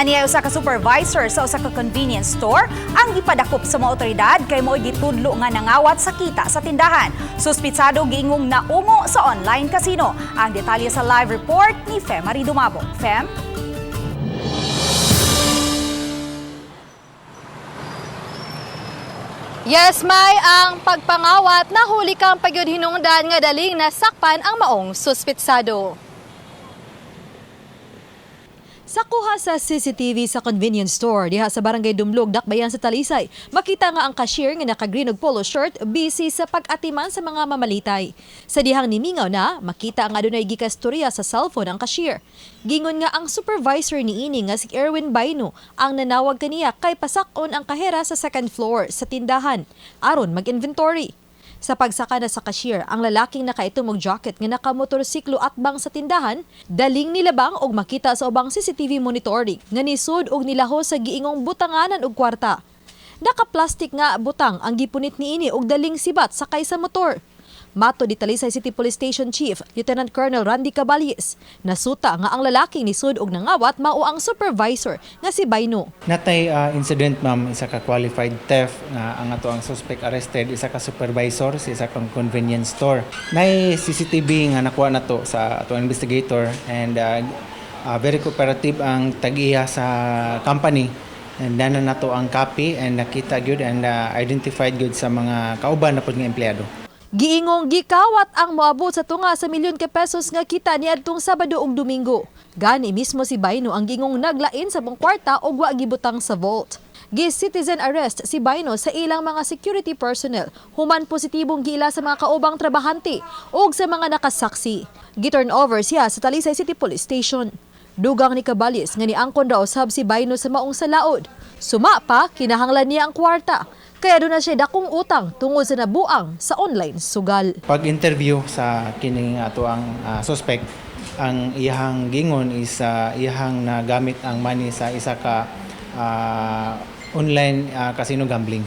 Aniya usa ka supervisor sa usa ka convenience store ang gipadakop sa mga otoridad kay mo'y gitudlo nga nangawat sa kita sa tindahan. Suspitsado giingong naungo sa online casino. Ang detalye sa live report ni Fem Marie Dumabo. Fem? Yes, May, ang pagpangawat nahuli kang pagyud hinungdan nga daling nasakpan ang maong suspitsado. Sa kuha sa CCTV sa convenience store diha sa Barangay Dumlog, Dakbayan sa Talisay, makita nga ang cashier nga naka-green og polo shirt busy sa pag-atiman sa mga mamalitay. Sa dihang nimingaw na, makita nga adunay gikastorya sa cellphone ang cashier. Gingon nga ang supervisor niini nga si Erwin Baino ang nanawag kaniya kay pasakon ang kahera sa second floor sa tindahan aron mag-inventory. Sa pagsaka na sa cashier, ang lalaking nakaitumog jacket nga nakamotorsiklo atbang sa tindahan, daling nilabang og makita sa ubang CCTV monitoring nga nisud og nilaho sa giingong butanganan og kwarta. Naka-plastic nga butang ang gipunit niini og daling sibat sakay sa motor. Mato di Talisay City Police Station Chief Lieutenant Colonel Randy Caballes, nasuta nga ang lalaking nisud og nangawat mao ang supervisor nga si Baino. Natay incident ma'am, isa ka qualified theft nga ang ato ang suspect arrested, isa ka supervisor sa isa kang convenience store. Nay CCTV nga nakuha nato sa ato investigator and very cooperative ang tag-iya sa company. And dana nato ang copy and nakita gyud and identified gyud sa mga kauban na pud nga empleyado. Giingong gikawat ang moabot sa tunga sa milyon ka pesos nga kita niadtong Sabado ug Domingo. Gani mismo si Baino ang gingong naglain sa buong kwarta ug wa gibutang sa vault. Citizen arrest si Baino sa ilang mga security personnel, human positibong giila sa mga kaubang trabahante ug sa mga nakasaksi. Giturn over siya sa Talisay City Police Station. Dugang ni Caballes nga niangkon raw sab si Baino sa maong salaod. Suma pa, kinahanglan niya ang kwarta. Kaya doon na siya dakong utang tungod sa nabuang sa online sugal. Pag-interview sa kining ato ang suspect, ang iyahang gingon is iyahang nagamit ang money sa isa ka online casino gambling.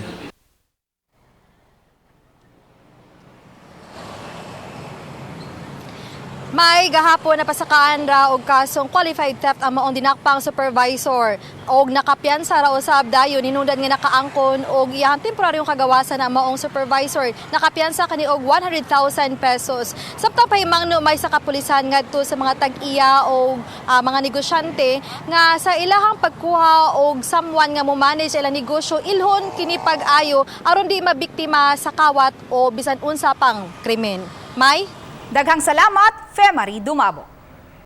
May gahapon na pasakaan ra og kasong qualified theft ang maong dinakpang supervisor og nakapiyansa ra usab dayon hinungdan nga nakaangkon og iyang temporaryong kagawasan ang maong supervisor. Nakapiyansa kani og 100,000 pesos. Sabta pa himangno may sa kapulisan ngadto sa mga tag-iya og mga negosyante nga sa ilahang pagkuha og someone nga mo manage ilang negosyo ilhon kini pag-ayo aron di mabiktima sa kawat o bisan unsa pang krimen. May Daghang salamat, Fem Marie Dumabo.